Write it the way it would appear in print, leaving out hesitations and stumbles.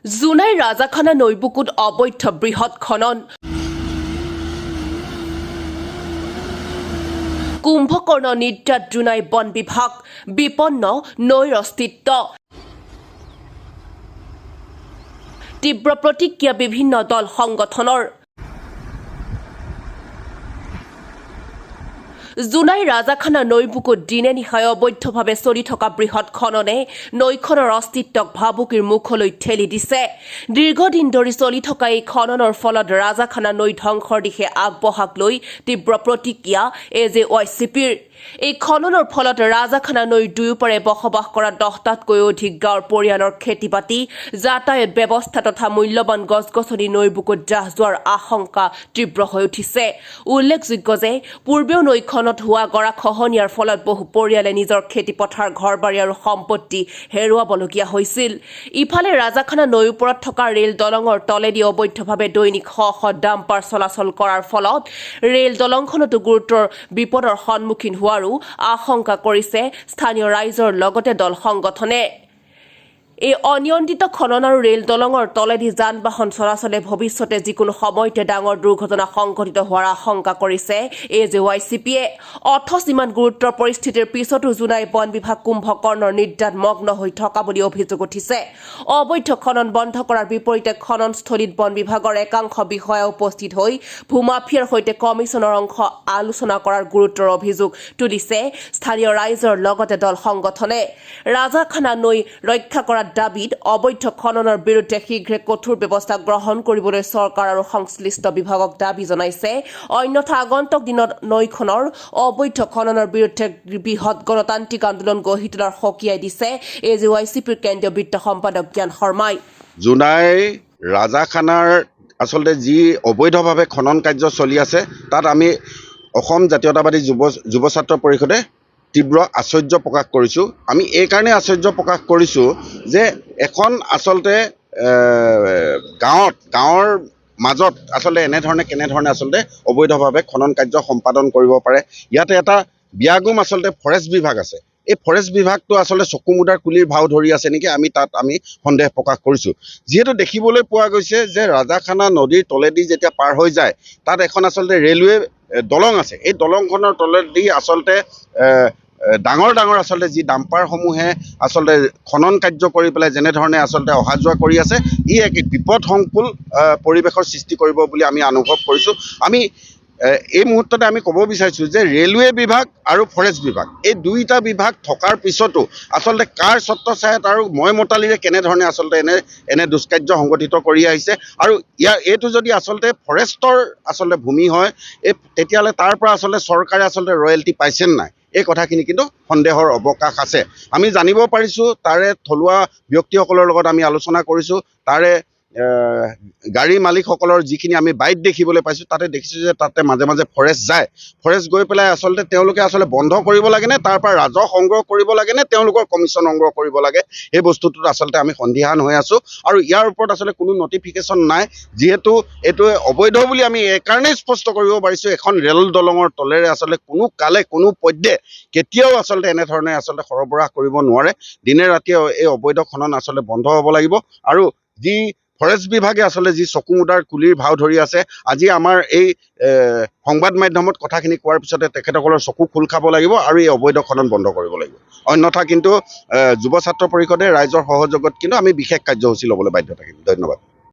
জোনাই ৰাজাখানা নৈবুকুত অবৈধ বৃহৎ খনন কুম্ভকৰ্ণ নিদ্ৰাত জোনাই বন বিভাগ বিপন্ন নৈৰ অস্তিত্ব তীব্ৰ প্ৰতিক্ৰিয়া বিভিন্ন দল সংগঠনৰ জোনাই ৰাজাখানা নৈবুকুত দিনে নিশাই অবৈধভাৱে চলি থকা বৃহৎ খননে নৈখনৰ অস্তিত্বক ভাবুকিৰ মুখলৈ ঠেলি দিছে। দীৰ্ঘদিন ধৰি চলি থকা এই খননৰ ফলত ৰাজাখানা নৈ ধ্বংসৰ দিশে আগবঢ়াক লৈ তীব্ৰ প্ৰতিক্ৰিয়া AJYCPৰ। এই খননৰ ফলত ৰাজাখানা নৈৰ দুয়োপাৰে বসবাস কৰা 10টাতকৈও অধিক গাঁৱৰ পৰিয়ালৰ খেতি বাতি যাতায়াত ব্যৱস্থা তথা মূল্যৱান গছ গছনি নৈৰ বুকুত জাহ যোৱাৰ আশংকা তীব্ৰ হৈ উঠিছে। উল্লেখযোগ্য যে পূৰ্বেও নৈখনত হোৱা গৰাখহনীয়াৰ ফলত বহু পৰিয়ালে নিজৰ খেতি পথাৰ ঘৰ বাৰী আৰু সম্পত্তি হেৰুৱাবলগীয়া হৈছিল। ইফালে ৰাজাখানা নৈৰ ওপৰত থকা ৰেল দলঙৰ তলেদি অবৈধভাৱে দৈনিক শ শ ডাম্পাৰ চলাচল কৰাৰ ফলত ৰেল দলংখনতো গুৰুতৰ বিপদৰ সন্মুখীন হোৱাৰো আশংকা কৰিছে স্থানীয় ৰাইজৰ লগতে দল সংগঠনে। এই অনিয়ন্ত্ৰিত খনন আৰু ৰেল দলঙৰ তলেদি যান বাহন চলাচলে ভৱিষ্যতে যিকোনো সময়তে ডাঙৰ দুৰ্ঘটনা সংঘটিত হোৱাৰ আশংকা কৰিছে AJYCPয়ে। অথচ ইমান গুৰুতৰ পৰিস্থিতিৰ পিছতো জোনাই বন বিভাগ কুম্ভকৰ্ণৰ নিদ্ৰাত মগ্ন হৈ থকা বুলি অভিযোগ উঠিছে। অবৈধ খনন বন্ধ কৰাৰ বিপৰীতে খননস্থলীত বন বিভাগৰ একাংশ বিষয়া উপস্থিত হৈ ভূমাফিয়াৰ সৈতে কমিছনৰ অংশ আলোচনা কৰাৰ গুৰুতৰ অভিযোগ তুলিছে স্থানীয় ৰাইজৰ লগতে দল সংগঠনে। ৰাজাখানা নৈ ৰক্ষা কৰাৰ দাবীত অবৈধ খননৰ বিৰুদ্ধে শীঘ্ৰে কঠোৰ ব্যৱস্থা গ্ৰহণ কৰিবলৈ চৰকাৰ আৰু সংশ্লিষ্ট বিভাগক দাবী জনাইছে। অন্যথা আগন্তুক দিনত নৈখনৰ অবৈধ খননৰ বিৰুদ্ধে বৃহৎ গণতান্ত্ৰিক আন্দোলন গঢ়ি তোলাৰ সকীয়াই দিছে AJYCPৰ কেন্দ্ৰীয় বিত্ত সম্পাদক জ্ঞান শৰ্মাই। জোনাই ৰাজাখানাৰ আচলতে যি অবৈধভাৱে খনন কাৰ্য চলি আছে তাত আমি অসম জাতীয়তাবাদী যুৱ ছাত্ৰ পৰিষদে তীব্ৰ আশ্চৰ্য প্ৰকাশ কৰিছোঁ। আমি এই কাৰণে আশ্চৰ্য প্ৰকাশ কৰিছোঁ যে এখন আচলতে গাঁৱৰ মাজত আচলতে কেনেধৰণে আচলতে অবৈধভাৱে খনন কাৰ্য সম্পাদন কৰিব পাৰে। ইয়াতে এটা বিয়াগুম আচলতে ফৰেষ্ট বিভাগ আছে। এই ফৰেষ্ট বিভাগটো আচলতে চকু মুদাৰ কুলিৰ ভাও ধৰি আছে নেকি আমি সন্দেহ প্ৰকাশ কৰিছোঁ। যিহেতু দেখিবলৈ পোৱা গৈছে যে ৰাজাখানা নদীৰ তলেদি যেতিয়া পাৰ হৈ যায় তাত এখন আচলতে ৰেলৱে দলং আছে। এই দলংখনৰ তলেদি আচলতে ডাঙৰ আচলতে যি ডাম্পাৰসমূহে আচলতে খনন কাৰ্য কৰি পেলাই যেনেধৰণে আচলতে অহা যোৱা কৰি আছে ই এক বিপদসংকুল পৰিৱেশৰ সৃষ্টি কৰিব বুলি আমি অনুভৱ কৰিছোঁ। আমি এই মুহূৰ্ততে আমি ক'ব বিচাৰিছোঁ যে ৰেলৱে বিভাগ আৰু ফৰেষ্ট বিভাগ এই দুইটা বিভাগ থকাৰ পিছতো আচলতে কাৰ ছত্ৰছায়াত আৰু মতালিৰে কেনেধৰণে আচলতে এনে দুষ্কাৰ্য সংগঠিত কৰি আহিছে। আৰু এইটো যদি আচলতে ফৰেষ্টৰ আচলতে ভূমি হয় তেতিয়াহ'লে তাৰ পৰা আচলতে চৰকাৰে আচলতে ৰয়েলটি পাইছে নাই এই কথাখিনি কিন্তু সন্দেহৰ অৱকাশ আছে। আমি জানিব পাৰিছোঁ তাৰে থলুৱা ব্যক্তিসকলৰ লগত আমি আলোচনা কৰিছোঁ। তাৰে গাড়ী মালিকসকলৰ যিখিনি আমি বাইট দেখিবলৈ পাইছোঁ তাতে দেখিছোঁ যে তাতে মাজে মাজে ফৰেষ্ট যায়। ফৰেষ্ট গৈ পেলাই আচলতে তেওঁলোকে আচলতে বন্ধ কৰিব লাগেনে তাৰ পৰা ৰাজহ সংগ্ৰহ কৰিব লাগেনে তেওঁলোকৰ কমিশ্যন সংগ্ৰহ কৰিব লাগে সেই বস্তুটোত আচলতে আমি সন্দিহান হৈ আছোঁ। আৰু ইয়াৰ ওপৰত আচলতে কোনো নটিফিকেশ্যন নাই। যিহেতু এইটো অবৈধ বুলি আমি এইকাৰণেই স্পষ্ট কৰিব পাৰিছোঁ এখন ৰেল দলঙৰ তলেৰে আচলতে কোনো কালে কোনো পধ্যে কেতিয়াও আচলতে এনেধৰণে আচলতে সৰবৰাহ কৰিব নোৱাৰে। দিনে ৰাতিয়ে এই অবৈধ খনন আচলতে বন্ধ হ'ব লাগিব। আৰু যি ফৰেষ্ট বিভাগে আচলতে যি চকু মুদাৰ কুলিৰ ভাও ধৰি আছে আজি আমাৰ এই সংবাদ মাধ্যমত কথাখিনি কোৱাৰ পিছতে তেখেতসকলৰ চকু খোল খাব লাগিব আৰু এই অবৈধ খনন বন্ধ কৰিব লাগিব। অন্যথা কিন্তু যুৱ ছাত্ৰ পৰিষদে ৰাইজৰ সহযোগত কিন্তু আমি বিশেষ কাৰ্যসূচী ল'বলৈ বাধ্য থাকিম। ধন্যবাদ।